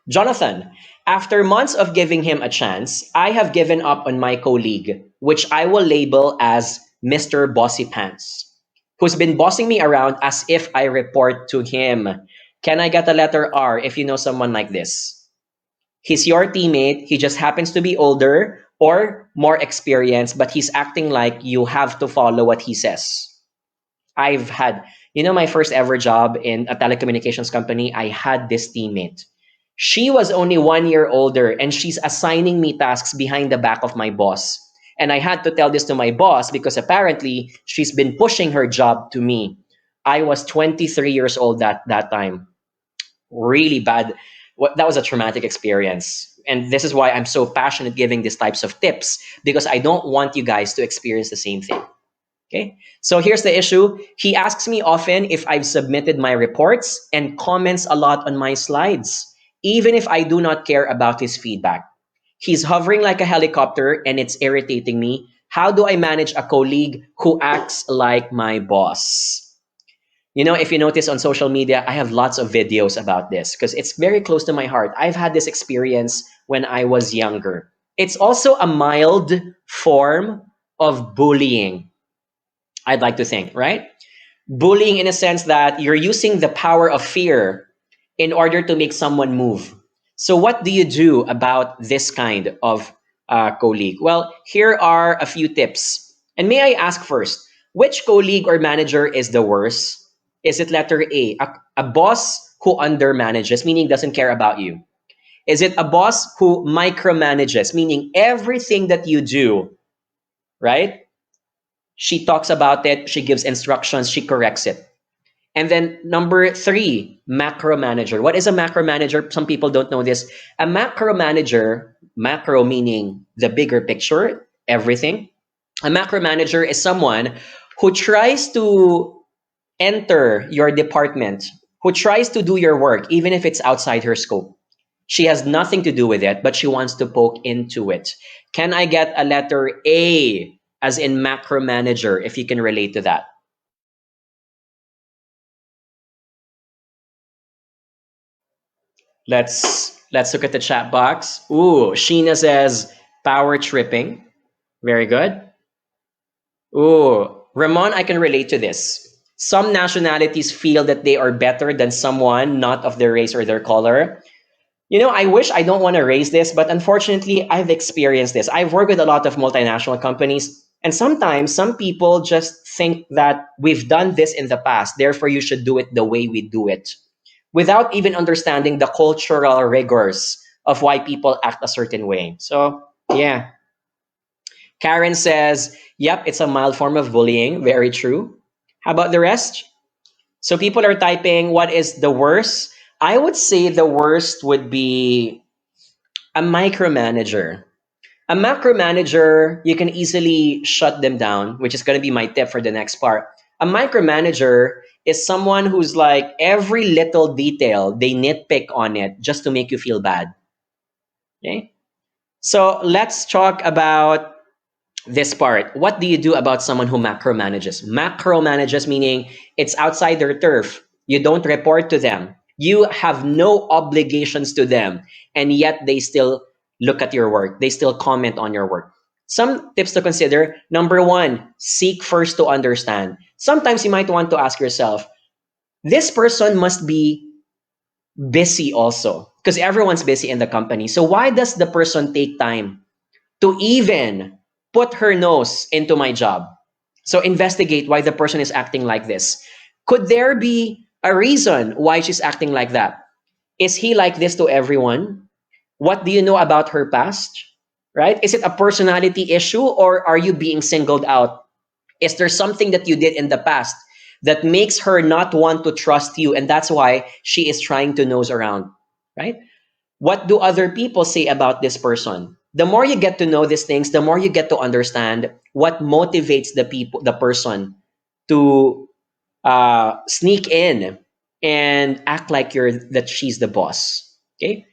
Jonathan, after months of giving him a chance, I have given up on my colleague, which I will label as Mr. Bossy Pants, who's been bossing me around as if I report to him. Can I get a letter R if you know someone like this? He's your teammate, he just happens to be older or more experienced, but he's acting like you have to follow what he says. I've had, my first ever job in a telecommunications company, I had this teammate. She was only 1 year older and she's assigning me tasks behind the back of my boss. And I had to tell this to my boss because apparently she's been pushing her job to me. I was 23 years old that time. Really bad. That was a traumatic experience. And this is why I'm so passionate giving these types of tips, because I don't want you guys to experience the same thing. Okay, so here's the issue. He asks me often if I've submitted my reports and comments a lot on my slides, even if I do not care about his feedback. He's hovering like a helicopter and it's irritating me. How do I manage a colleague who acts like my boss? If you notice on social media, I have lots of videos about this because it's very close to my heart. I've had this experience when I was younger. It's also a mild form of bullying, I'd like to think, right? Bullying in a sense that you're using the power of fear in order to make someone move. So what do you do about this kind of colleague? Well, here are a few tips. And may I ask first, which colleague or manager is the worst? Is it letter A boss who undermanages, meaning doesn't care about you? Is it a boss who micromanages, meaning everything that you do, right? She talks about it, she gives instructions, she corrects it. And then number 3, macro manager. What is a macro manager? Some people don't know this. A macro manager, macro meaning the bigger picture, everything. A macro manager is someone who tries to enter your department, who tries to do your work, even if it's outside her scope. She has nothing to do with it, but she wants to poke into it. Can I get a letter A, as in macro manager, if you can relate to that? Let's look at the chat box. Ooh, Sheena says power tripping. Very good. Ooh, Ramon, I can relate to this. Some nationalities feel that they are better than someone not of their race or their color. I wish I don't want to raise this, but unfortunately, I've experienced this. I've worked with a lot of multinational companies, and sometimes some people just think that we've done this in the past, therefore you should do it the way we do it, without even understanding the cultural rigors of why people act a certain way. So, yeah. Karen says, yep, it's a mild form of bullying. Very true. How about the rest? So people are typing, what is the worst? I would say the worst would be a micromanager. A macromanager, you can easily shut them down, which is going to be my tip for the next part. A micromanager is someone who's like every little detail, they nitpick on it just to make you feel bad. Okay? So let's talk about this part. What do you do about someone who macromanages? Macromanages meaning it's outside their turf. You don't report to them. You have no obligations to them, and yet they still look at your work. They still comment on your work. Some tips to consider. Number 1, seek first to understand. Sometimes you might want to ask yourself, this person must be busy also, because everyone's busy in the company. So why does the person take time to even put her nose into my job? So investigate why the person is acting like this. Could there be a reason why she's acting like that? Is he like this to everyone? What do you know about her past? Right? Is it a personality issue, or are you being singled out? Is there something that you did in the past that makes her not want to trust you, and that's why she is trying to nose around? Right? What do other people say about this person? The more you get to know these things, the more you get to understand what motivates the person to sneak in and act like that she's the boss. Okay.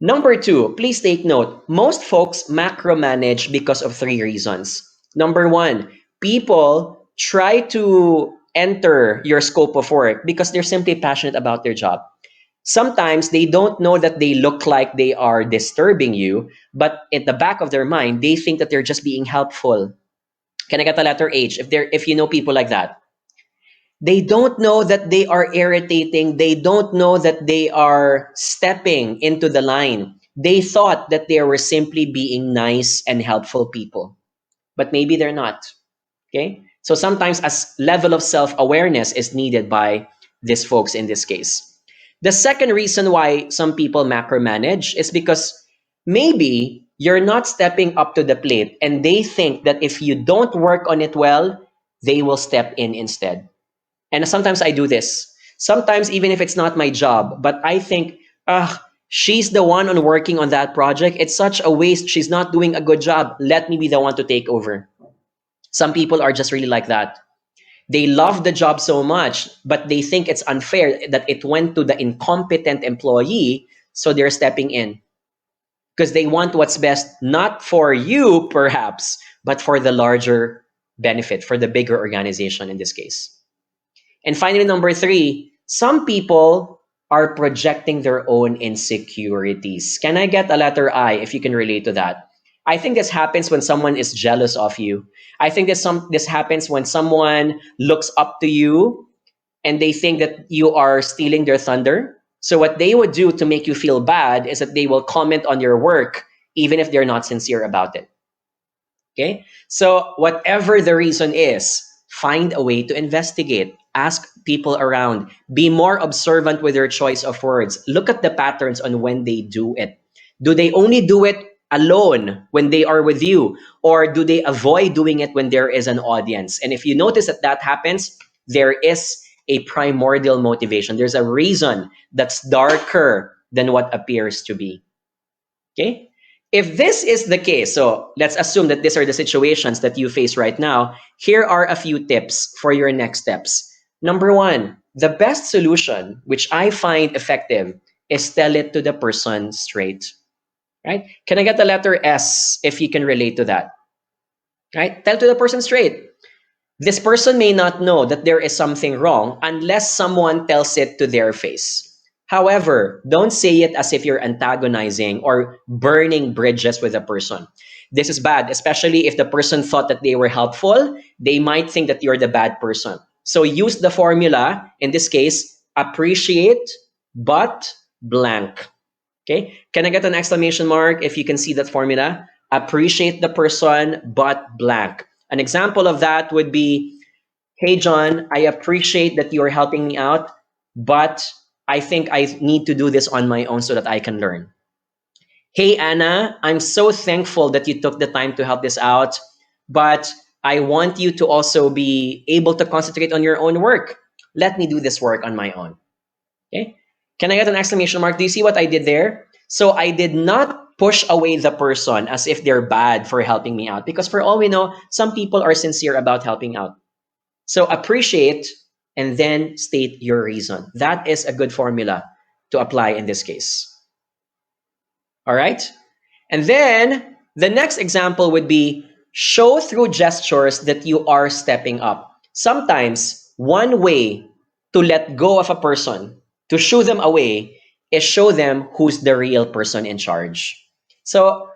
Number 2, please take note. Most folks macromanage because of 3 reasons. Number 1, people try to enter your scope of work because they're simply passionate about their job. Sometimes they don't know that they look like they are disturbing you, but at the back of their mind, they think that they're just being helpful. Can I get the letter H? If you know people like that, they don't know that they are irritating. They don't know that they are stepping into the line. They thought that they were simply being nice and helpful people, but maybe they're not. Okay? So sometimes a level of self-awareness is needed by these folks in this case. The second reason why some people macromanage is because maybe you're not stepping up to the plate and they think that if you don't work on it well, they will step in instead. And sometimes I do this. Sometimes even if it's not my job, but I think, she's the one on working on that project. It's such a waste. She's not doing a good job. Let me be the one to take over. Some people are just really like that. They love the job so much, but they think it's unfair that it went to the incompetent employee, so they're stepping in. Because they want what's best, not for you, perhaps, but for the larger benefit, for the bigger organization in this case. And finally, number 3, some people are projecting their own insecurities. Can I get a letter I if you can relate to that? I think this happens when someone is jealous of you. I think this happens when someone looks up to you and they think that you are stealing their thunder. So what they would do to make you feel bad is that they will comment on your work even if they're not sincere about it. Okay? So whatever the reason is, find a way to investigate. Ask people around. Be more observant with your choice of words. Look at the patterns on when they do it. Do they only do it alone when they are with you, or do they avoid doing it when there is an audience? And if you notice that that happens, there is a primordial motivation. There's a reason that's darker than what appears to be. Okay? If this is the case, so let's assume that these are the situations that you face right now, here are a few tips for your next steps. Number 1, the best solution, which I find effective, is tell it to the person straight. Right? Can I get the letter S if you can relate to that? Right? Tell to the person straight. This person may not know that there is something wrong unless someone tells it to their face. However, don't say it as if you're antagonizing or burning bridges with a person. This is bad, especially if the person thought that they were helpful. They might think that you're the bad person. So use the formula, in this case, appreciate but blank. Okay? Can I get an exclamation mark if you can see that formula? Appreciate the person but blank. An example of that would be, hey, John, I appreciate that you're helping me out, but I think I need to do this on my own so that I can learn. Hey, Anna, I'm so thankful that you took the time to help this out, but I want you to also be able to concentrate on your own work. Let me do this work on my own. Okay? Can I get an exclamation mark? Do you see what I did there? So I did not push away the person as if they're bad for helping me out, because for all we know, some people are sincere about helping out. So appreciate and then state your reason. That is a good formula to apply in this case. All right? And then the next example would be show through gestures that you are stepping up. Sometimes one way to let go of a person, to shoo them away, is show them who's the real person in charge. So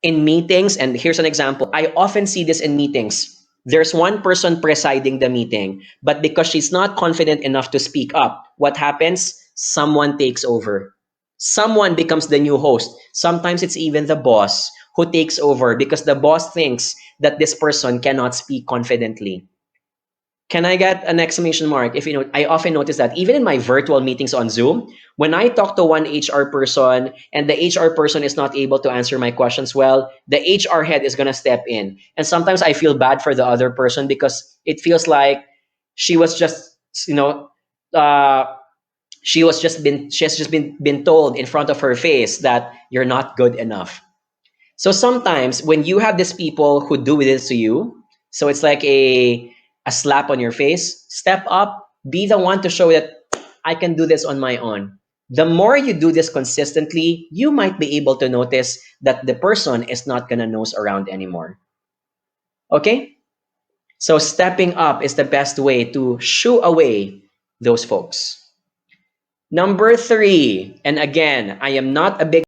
in meetings, and here's an example, I often see this in meetings. There's one person presiding the meeting, but because she's not confident enough to speak up, what happens? Someone takes over. Someone becomes the new host. Sometimes it's even the boss who takes over because the boss thinks that this person cannot speak confidently. Can I get an exclamation mark? If you know, I often notice that even in my virtual meetings on Zoom, when I talk to one HR person and the HR person is not able to answer my questions well, the HR head is going to step in. And sometimes I feel bad for the other person because it feels like she was just, she has just been told in front of her face that you're not good enough. So sometimes when you have these people who do this to you, so it's like a slap on your face, step up, be the one to show that I can do this on my own. The more you do this consistently, you might be able to notice that the person is not going to nose around anymore. Okay? So stepping up is the best way to shoo away those folks. Number three, and again, I am not a big